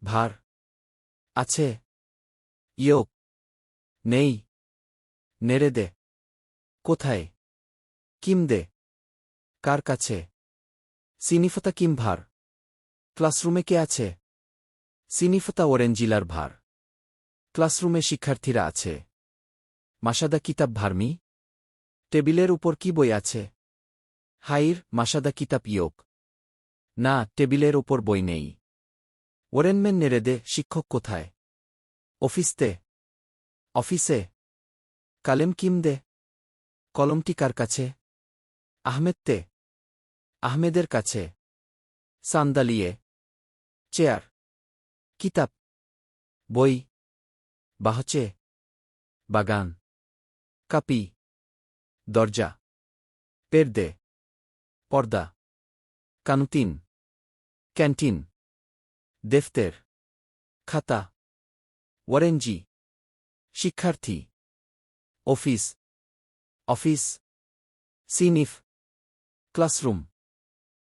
ভার আছে, ইয়োক নেই, নেড়ে দে, কোথায়, কিম দে, কার কাছে, সিনিফতা কিম ভার, ক্লাসরুমে কে আছে, সিনিফতা ওরেঞ্জিলার ভার, ক্লাসরুমে শিক্ষার্থীরা আছে, মাসাদা কিতাব ভার্মি, টেবিলের উপর কি বই আছে, হাইর মাসাদা কিতাব ইয়োক, না টেবিলের ওপর বই নেই, ওরেনমেন নেড়ে দে, শিক্ষক কোথায়, অফিসতে, অফিসে, কালেম কিম দে, কলমটি কার কাছে, আহমেদতে, আহমেদের কাছে, সান্দালিয়ে, চেয়ার, কিতাব, বই, বাহচে, বাগান, কাপি, দরজা, পেরদে, পর্দা, কানুতিন, ক্যান্টিন, দেফতের, খাতা, ওয়ারেঞ্জি, শিক্ষার্থী, অফিস, অফিস, সিনিফ, ক্লাসরুম,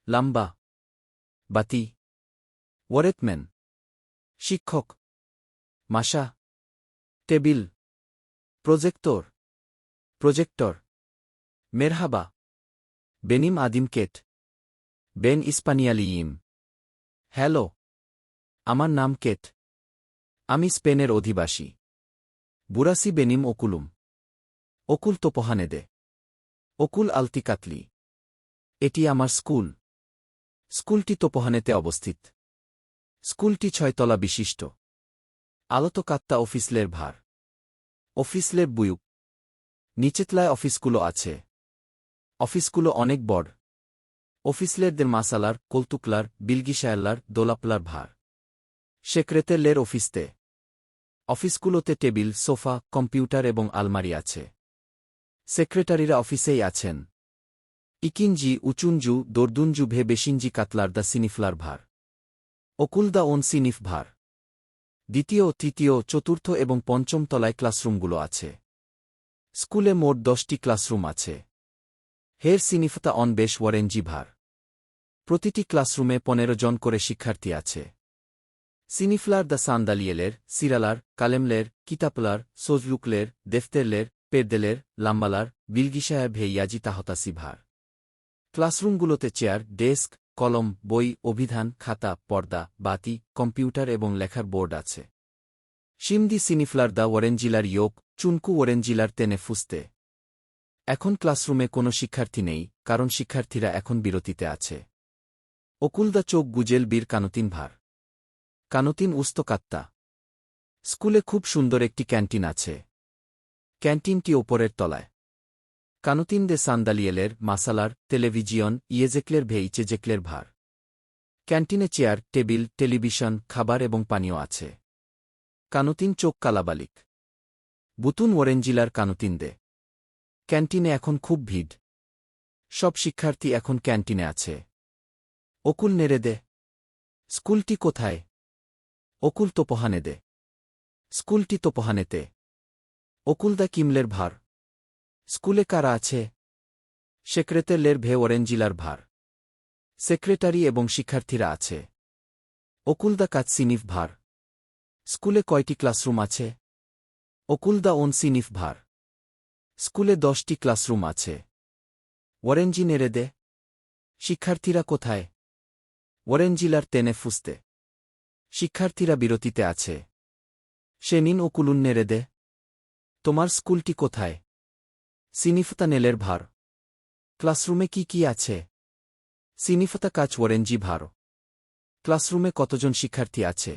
লাম্বা, বাতি, ওয়ারেটম্যান, শিক্ষক, মাসা, টেবিল, প্রজেক্টর, প্রজেক্টর, মেরহাবা, বেনিম আদিম কেট, বেন ইস্পানিয়ালিইম, হ্যালো, আমার নাম কেট, আমি স্পেনের অধিবাসী, বুরাসি বেনিম ওকুলুম, ওকুল তোপোহানেদে, ওকুল আলতিকাতলি, এটি আমার স্কুল, স্কুলটি তোপোহানেতে অবস্থিত, স্কুলটি 6 তলা বিশিষ্ট, আলোতো কাত্তা অফিসলের ভার, অফিসলের বুয়ুক, নিচেতলায় অফিসগুলো আছে, অফিসগুলো অনেক বড়, অফিসলেরদের মাসালার, কলতুকলার, বিলগিশায়াল্লার, দোলাপলার ভার, সেক্রেটারলের অফিসতে, অফিসগুলোতে টেবিল, সোফা, কম্পিউটার এবং আলমারি আছে, সেক্রেটারিরা অফিসেই আছেন, ইকিনজি, উচুনজু, দর্দুনজু ভে বেশিনজি কাতলার দা সিনিফলার ভার, অকুল দা ওন সিনিফ ভার, দ্বিতীয়, তৃতীয়, চতুর্থ এবং পঞ্চম তলায় ক্লাসরুমগুলো আছে, স্কুলে মোট 10টি ক্লাসরুম আছে, হের সিনিফতা অন বেশ ওয়ারেঞ্জি ভার, প্রতিটি ক্লাসরুমে 15 জন করে শিক্ষার্থী আছে, সিনিফলার দা সান্দালিয়েলের, সিরালার, কালেমলের, কিতাপলার, সোজলুকলের, দেফতেরলের, পেরদেলের, লাম্বালার, বিলগিশায়া ভে ইয়াজি তাহতাসি ভার, ক্লাসরুমগুলোতে চেয়ার, ডেস্ক, কলম, বই, অভিধান, খাতা, পর্দা, বাতি, কম্পিউটার এবং লেখার বোর্ড আছে, শিমদি সিনিফলার দা ওয়ারেঞ্জিলার ইয়োক, চুনকু ওরেঞ্জিলার তেনে ফুস্তে, এখন ক্লাসরুমে কোনো শিক্ষার্থী নেই, কারণ শিক্ষার্থীরা এখন বিরতিতে আছে, ওকুলদা চোখ গুজেল বীর কানুতিন ভার, কানুতিন উস্তো কাত্তা, স্কুলে খুব সুন্দর একটি ক্যান্টিন আছে, ক্যান্টিনটি ওপরের তলায়, কানুতিন দে সান্দালিয়েলের, মাসালার, টেলিভিজিয়ন, ইয়েজেকলের ভে ইচেজেকলের ভার, ক্যান্টিনে চেয়ার, টেবিল, টেলিভিশন, খাবার এবং পানীয় আছে, কানুতিন চোখ কালাবালিক, বুতুন ওরেঞ্জিলার কানুতিন দে, ক্যান্টিনে এখন খুব ভিড়, সব শিক্ষার্থী এখন ক্যান্টিনে আছে, অকুল নেড়ে দে, স্কুলটি কোথায়, অকুল তোপোহানে দে, স্কুলটি তোপোহানেতে, অকুলদা কিমলের ভার, স্কুলে কারা আছে, সেক্রেটারলের ভে ওরেঞ্জিলার ভার, সেক্রেটারি এবং শিক্ষার্থীরা আছে, অকুলদা কাজ সিনিফ ভার, স্কুলে কয়টি ক্লাসরুম আছে, অকুলদা ওন সিনিফ ভার, স্কুলে 10টি ক্লাসরুম আছে, ওয়ারেঞ্জি নেড়ে দে, শিক্ষার্থীরা কোথায়, ওয়ারেঞ্জিলার তেনে ফুস্তে, শিক্ষার্থীরা বিরতিতে আছে, সেনিন ওকুলুন নেড়ে দে, তোমার স্কুলটি কোথায়, সিনিফতা নেলের ভার, ক্লাসরুমে কি কি আছে, সিনিফতা কাজ ওয়ারেঞ্জি ভার, ক্লাসরুমে কতজন শিক্ষার্থী আছে।